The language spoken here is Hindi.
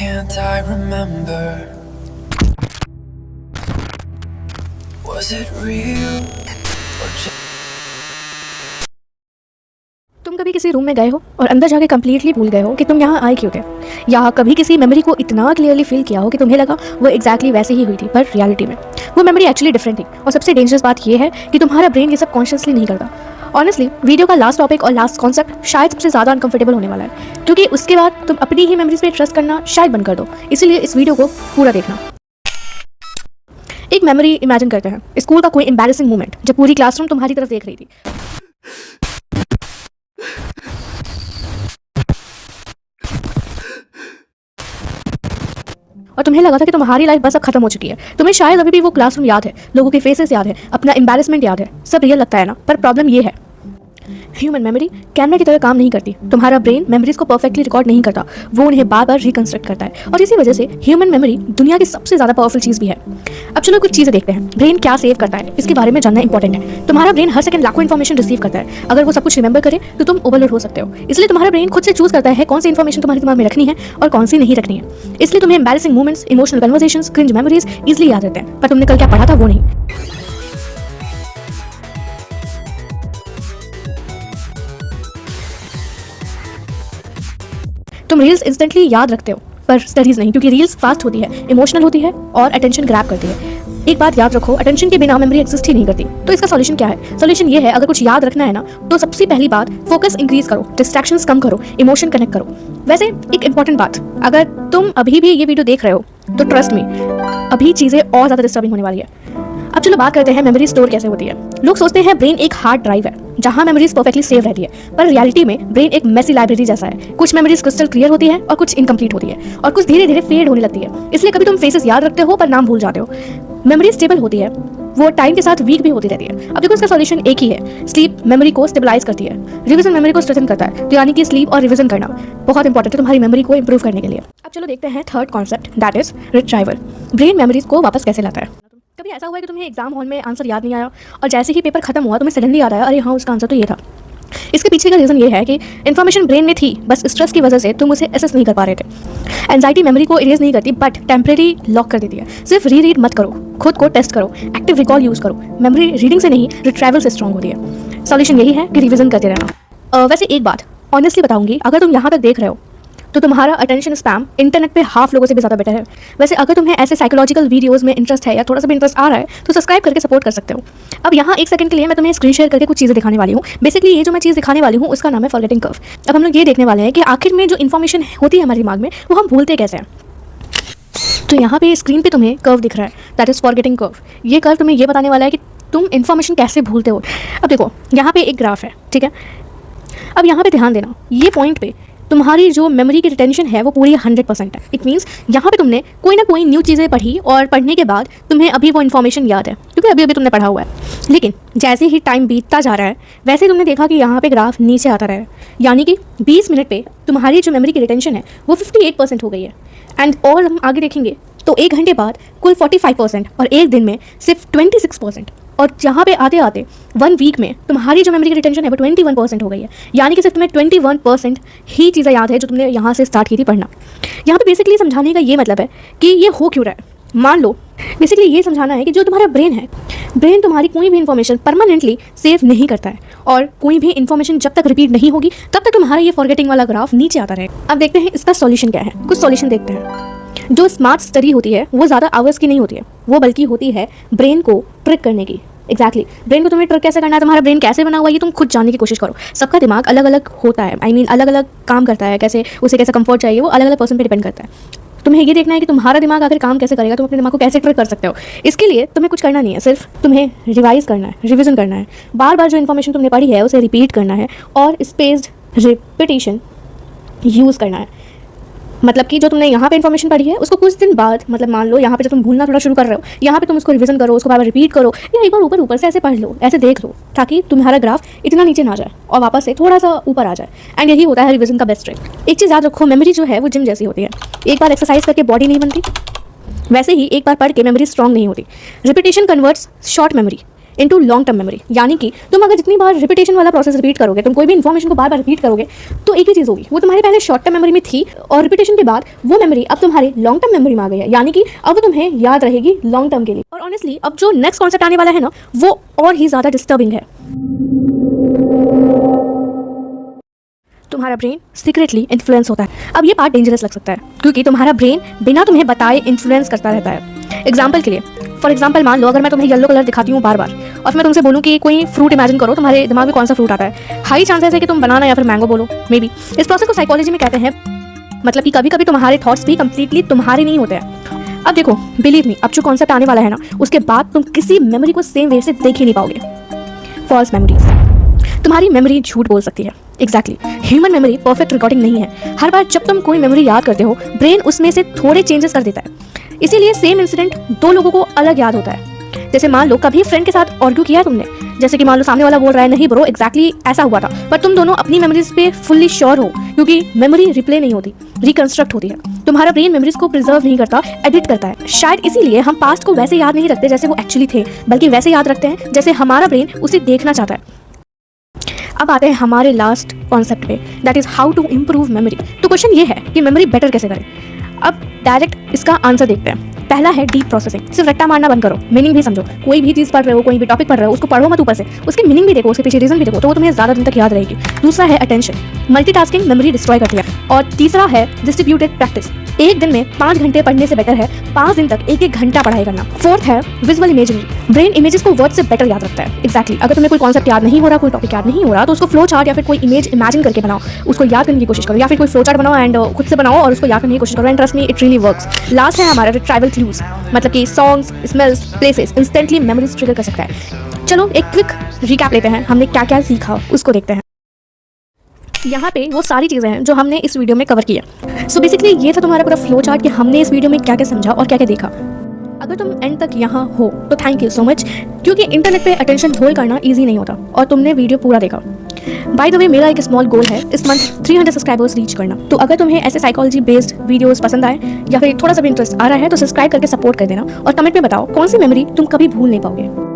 can't I remember? Was it real or just... तुम कभी किसी रूम में गए हो और अंदर जाके कम्प्लीटली भूल गए हो कि तुम यहाँ आए क्यों थे, या कभी किसी मेमोरी को इतना क्लियरली फील किया हो कि तुम्हें लगा वो एग्जैक्टली वैसे ही हुई थी, पर रियलिटी में वो मेमोरी एक्चुअली डिफरेंट थी। और सबसे डेंजरस बात ये है कि तुम्हारा ब्रेन ये सब कॉन्शियसली नहीं करता। ऑनेस्टली वीडियो का लास्ट टॉपिक और लास्ट कॉन्सेप्ट शायद सबसे ज़्यादा अनकंफर्टेबल होने वाला है, क्योंकि उसके बाद तुम अपनी ही मेमोरीज पे ट्रस्ट करना शायद बंद कर दो। इसीलिए इस वीडियो को पूरा देखना। एक मेमोरी इमेजिन करते हैं, स्कूल का कोई एम्बैरेसिंग मोमेंट जब पूरी क्लासरूम तुम्हारी तरफ देख रही थी। और तुम्हें लगा था कि तुम्हारी लाइफ बस अब खत्म हो चुकी है। तुम्हें शायद अभी भी वो क्लासरूम याद है, लोगों के फेसेस याद है, अपना एम्बैरेसमेंट याद है, सब रियल लगता है ना। पर प्रॉब्लम ये है, ह्यूमन मेमोरी कैमरा की तरह काम नहीं करती। तुम्हारा ब्रेन मेमोरीज को परफेक्टली रिकॉर्ड नहीं करता, वो उन्हें बार बार रिकंस्ट्रक्ट करता है। और इसी वजह से ह्यूमन मेमोरी दुनिया की सबसे ज़्यादा पावरफुल चीज़ भी है। अब चलो कुछ चीज़ें देखते हैं। ब्रेन क्या सेव करता है, इसके बारे में जानना इंपॉर्टेंट है। तुम्हारा ब्रेन हर सेकंड लाखों इन्फॉर्मेशन रिसीव करता है। अगर वो सब कुछ रिमेंबर करे तो तुम ओवरलोड हो सकते हो। इसलिए तुम्हारा ब्रेन खुद से चूज करता है कौन सी इन्फॉर्मेशन तुम्हारे दिमाग में रखनी है और कौन सी नहीं रखनी है। इसलिए तुम्हें embarrassing moments, emotional conversations, cringe memories easily याद रहते हैं, पर तुमने कल क्या पढ़ा था वो नहीं। तुम रील्स इंस्टेंटली याद रखते हो पर स्टडीज नहीं, क्योंकि रील्स फास्ट होती है, इमोशनल होती है और अटेंशन ग्रैब करती है। एक बात याद रखो, अटेंशन के बिना मेमोरी एक्सिस्ट ही नहीं करती। तो इसका सॉल्यूशन क्या है? सॉल्यूशन ये है, अगर कुछ याद रखना है ना तो सबसे पहली बात फोकस इंक्रीज करो, डिस्ट्रैक्शंस कम करो, इमोशन कनेक्ट करो। वैसे एक इंपॉर्टेंट बात, अगर तुम अभी भी ये वीडियो देख रहे हो तो ट्रस्ट मी, अभी चीज़ें और ज़्यादा डिस्टर्बिंग होने वाली है। अब चलो बात करते हैं मेमोरी स्टोर कैसे होती है। लोग सोचते हैं ब्रेन एक हार्ड ड्राइव है जहां मेमोरीज परफेक्टली सेव रहती है, पर रियलिटी में ब्रेन एक मेसी लाइब्रेरी जैसा है। कुछ मेमोरीज क्रिस्टल क्लियर होती है और कुछ इनकम्प्लीट होती है, और कुछ धीरे धीरे फेड होने लगती है। इसलिए कभी तुम फेसेस याद रखते हो पर नाम भूल जाते हो। मेमोरी स्टेबल होती है, वो टाइम के साथ वीक भी होती रहती है। अब देखो इसका सॉल्यूशन एक ही है, स्लीप मेमोरी को स्टेबलाइज करती है, रिवीजन मेमोरी को स्ट्रेंथन करता है। तो यानी कि स्लीप और रिवीजन करना बहुत इंपॉर्टेंट है तुम्हारी मेमोरी को इंप्रूव करने के लिए। अब चलो देखते हैं third concept, that is retrieval. Brain memories को वापस कैसे लाता है। कभी ऐसा हुआ है कि तुम्हें एग्जाम हॉल में आंसर याद नहीं आया और जैसे ही पेपर खत्म हुआ तुम्हें सडनली याद आया, अरे हाँ उसका आंसर तो ये था। इसके पीछे का रीज़न ये है कि इन्फॉर्मेशन ब्रेन में थी, बस स्ट्रेस की वजह से तुम उसे एसेस नहीं कर पा रहे थे। एंजाइटी मेमोरी को इरेज नहीं करती बट टेम्परेरी लॉक कर देती है। सिर्फ रीड मत करो, खुद को टेस्ट करो, एक्टिव रिकॉल यूज़ करो। मेमोरी रीडिंग से नहीं, रिट्राइवल से स्ट्रॉन्ग होती है। सॉल्यूशन यही है कि रिविजन करते रहना। वैसे एक बात ऑनेस्टली बताऊंगी, अगर तुम यहाँ तक देख रहे हो तो तुम्हारा अटेंशन स्पैम इंटरनेट पे हाफ लोगों से भी ज़्यादा बेटर है। वैसे अगर तुम्हें ऐसे साइकोलॉजिकल वीडियोस में इंटरेस्ट है या थोड़ा सा भी इंटरेस्ट आ रहा है तो सब्सक्राइब करके सपोर्ट कर सकते हो। अब यहाँ एक सेकंड के लिए मैं तुम्हें स्क्रीन शेयर करके कुछ चीज़ें दिखाने वाली हूँ। बेसिकली ये जो मैं चीज़ दिखाने वाली हूँ उसका नाम है फॉरगेटिंग कर्व। अब हम लोग ये देखने वाले हैं कि आखिर में जो इन्फॉर्मेशन होती है हमारे दिमाग में वो हम भूलते कैसे हैं। तो यहाँ पे स्क्रीन पे तुम्हें कर्व दिख रहा है, दैट इज़ फॉरगेटिंग कर्व। ये कर्व तुम्हें ये बताने वाला है कि तुम इन्फॉर्मेशन कैसे भूलते हो। अब देखो यहाँ पे एक ग्राफ है, ठीक है। अब यहाँ पे ध्यान देना, ये पॉइंट पे तुम्हारी जो मेमोरी की रिटेंशन है वो पूरी 100% है। इट मीन्स यहाँ पे तुमने कोई ना कोई न्यू चीज़ें पढ़ी और पढ़ने के बाद तुम्हें अभी वो इन्फॉर्मेशन याद है क्योंकि अभी अभी तुमने पढ़ा हुआ है। लेकिन जैसे ही टाइम बीतता जा रहा है वैसे तुमने देखा कि यहाँ पे ग्राफ नीचे आता रहा है, यानी कि 20 मिनट पे तुम्हारी जो मेमोरी की रिटेंशन है वो 58% हो गई है। एंड और हम आगे देखेंगे तो 1 घंटे बाद कुल 45% और एक दिन में सिर्फ 26%। और यहाँ पे आते आते 1 वीक में तुम्हारी जो मेमोरी की रिटेंशन है वो 21% हो गई है, यानी कि सिर्फ तुम्हें 21% ही चीज़ें याद है जो तुमने यहाँ से स्टार्ट की थी पढ़ना। यहाँ पे बेसिकली समझाने का ये मतलब है कि ये हो क्यों रहा है। मान लो बेसिकली ये समझाना है कि जो तुम्हारा ब्रेन है, ब्रेन तुम्हारी कोई भी इन्फॉर्मेशन परमानेंटली सेव नहीं करता है, और कोई भी इन्फॉर्मेशन जब तक रिपीट नहीं होगी तब तक तुम्हारा ये फॉरगेटिंग वाला ग्राफ नीचे आता रहेगा। अब देखते हैं इसका सॉल्यूशन क्या है। कुछ सॉल्यूशन देखते हैं। जो स्मार्ट स्टडी होती है वो ज़्यादा आवर्स की नहीं होती है, वो बल्कि होती है ब्रेन को ट्रिक करने की। एग्जैक्टली ब्रेन को तुम्हें ट्रिक कैसे करना है, तुम्हारा ब्रेन कैसे बना हुआ है ये तुम खुद जानने की कोशिश करो। सबका दिमाग अलग अलग होता है, आई मीन अलग अलग काम करता है, कैसे उसे कैसा कंफर्ट चाहिए वो अलग अलग पर्सन पे डिपेंड करता है। तुम्हें ये देखना है कि तुम्हारा दिमाग आखिर काम कैसे करेगा, तुम अपने दिमाग को कैसे ट्रिक कर सकते हो। इसके लिए तुम्हें कुछ करना नहीं है, सिर्फ तुम्हें रिवाइज करना है, रिविजन करना है। बार बार जो इन्फॉर्मेशन तुमने पढ़ी है उसे रिपीट करना है और स्पेस्ड रिपीटेशन यूज़ करना है। मतलब कि जो तुमने यहाँ पे इन्फॉर्मेशन पढ़ी है उसको कुछ दिन बाद, मतलब मान लो यहाँ पे जब तुम भूलना थोड़ा शुरू कर रहे हो, यहाँ पे तुम उसको रिवीजन करो, उसको बार बार रिपीट करो, या एक बार ऊपर से ऐसे पढ़ लो, ऐसे देख लो, ताकि तुम्हारा ग्राफ इतना नीचे ना जाए और वापस से थोड़ा सा ऊपर आ जाए। एंड यही होता है रिवीजन का बेस्ट ट्रिक। एक चीज़ याद रखो, मेमोरी जो है वो जिम जैसी होती है। एक बार एक्सरसाइज करके बॉडी नहीं बनती, वैसे ही एक बार पढ़ के मेमोरी स्ट्रॉन्ग नहीं होती। Repetition converts short memory into long term memory. यानी कि तुम अगर जितनी बार रिपीटेशन वाला प्रोसेस रिपीट करोगे, तुम कोई भी इन्फॉर्मेशन को बार बार रिपीट करोगे, तो एक ही चीज़ होगी, वो तुम्हारे पहले शॉर्ट टर्म मेमोरी में थी और रिपीटेशन के बाद वो मेमोरी अब तुम्हारे लॉन्ग टर्म मेमोरी में आ गई है। यानी कि अब वो तुम्हें याद रहेगी लॉन्ग टर्म के लिए। और ऑनेस्टली अब जो नेक्स्ट कॉन्सेप्ट आने वाला है ना, वो और ही ज़्यादा डिस्टर्बिंग है। तुम्हारा ब्रेन सीक्रेटली इन्फ्लुएंस होता है। अब ये पार्ट डेंजरस लग सकता है क्योंकि तुम्हारा ब्रेन बिना तुम्हें बताए इन्फ्लुएंस करता रहता है। एग्जाम्पल के लिए, फॉर एग्जाम्पल मान लो अगर मैं तुम्हें येलो कलर दिखाती हूँ बार बार और मैं तुमसे बोलूँ कि कोई फ्रूट इमेजिन करो, तुम्हारे दिमाग में कौन सा फ्रूट आता है? हाई चांसेस है कि तुम बनाना या फिर मैंगो बोलो, मे बी। इस प्रोसेस को साइकोलॉजी में कहते हैं, मतलब कि कभी कभी तुम्हारे थॉट्स भी कंप्लीटली तुम्हारे नहीं होते हैं। अब देखो, बिलीव मी, अब जो कॉन्सेप्ट आने वाला है ना, उसके बाद तुम किसी मेमोरी को सेम वे से देख ही नहीं पाओगे। False memories. तुम्हारी मेमोरी झूठ बोल सकती है। Exactly, human memory perfect recording नहीं है। हर बार जब तुम कोई मेमोरी याद करते हो, ब्रेन उसमें से थोड़े चेंजेस कर देता है। इसीलिए सेम इंसिडेंट दो लोगों को अलग याद होता है। जैसे मान लो कभी फ्रेंड के साथ आर्ग्यू किया तुमने, जैसे कि मान लो सामने वाला बोल रहा है नहीं ब्रो एग्जैक्टली ऐसा हुआ था, पर तुम दोनों अपनी मेमोरीज पे फुल्ली श्योर हो, क्योंकि मेमोरी रिप्ले नहीं होती, रिकंस्ट्रक्ट होती है। तुम्हारा ब्रेन मेमोरीज को प्रिजर्व नहीं करता, एडिट करता है। शायद इसीलिए हम पास्ट को वैसे याद नहीं रखते जैसे वो एक्चुअली थे, बल्कि वैसे याद रखते हैं जैसे हमारा ब्रेन उसे देखना चाहता है। अब आते हैं हमारे लास्ट कॉन्सेप्ट पे, that is how to improve memory. तो क्वेश्चन ये है कि मेमोरी बेटर कैसे करें। अब डायरेक्ट इसका आंसर देखते हैं। पहला है डीप प्रोसेसिंग। सिर्फ रट्टा मारना बंद करो, मीनिंग भी समझो। कोई भी चीज़ पढ़ रहे हो, कोई भी टॉपिक पढ़ रहे हो, उसको पढ़ो मत ऊपर से, उसकी मीनिंग भी देखो, उसके पीछे रीजन भी देखो, तो वो तुम्हें ज़्यादा दिन तक याद रहेगी। दूसरा है अटेंशन। मल्टीटास्किंग मेमोरी डिस्ट्रॉय करती है। और तीसरा है डिस्ट्रीब्यूटेड प्रैक्टिस। एक दिन में 5 घंटे पढ़ने से बेटर है 5 दिन तक 1-1 घंटा पढ़ाई करना। फोर्थ है विजुअल इमेजिंग। ब्रेन इमेजेस को वर्ड से बेटर याद रखता है। एग्जैक्टली, अगर तुम्हें कोई कॉन्सेप्ट याद नहीं हो रहा, कोई टॉपिक याद नहीं हो रहा, तो उसको फ्लो चार्ट या फिर कोई इमेज इमेजिन करके बनाओ, उसको याद करने की कोशिश करो, या फिर कोई फ्लो चार्ट बनाओ एंड खुद से बनाओ और उसको याद करने की कोशिश करो। And trust me, it really works. Last है हमारा ट्राइबल क्लूज, मतलब कि songs, smells, places instantly memories trigger कर सकता है। चलो एक क्विक रिकैप लेते हैं, हमने क्या क्या सीखा उसको देखते हैं। यहाँ पे वो सारी चीज़ें हैं जो हमने इस वीडियो में कवर किया। सो बेसिकली ये था तुम्हारा पूरा फ्लो चार्ट कि हमने इस वीडियो में क्या क्या समझा और क्या क्या देखा। अगर तुम एंड तक यहाँ हो तो थैंक यू सो मच, क्योंकि इंटरनेट पे अटेंशन होल्ड करना ईजी नहीं होता और तुमने वीडियो पूरा देखा। बाय द वे, मेरा एक स्मॉल गोल है इस मंथ 300 सब्सक्राइबर्स रीच करना। तो अगर तुम्हें ऐसे साइकोलॉजी बेस्ड वीडियोस पसंद आए या फिर थोड़ा सा भी इंटरेस्ट आ रहा है तो सब्सक्राइब करके सपोर्ट कर देना और कमेंट में बताओ कौन सी मेमोरी तुम कभी भूल नहीं पाओगे।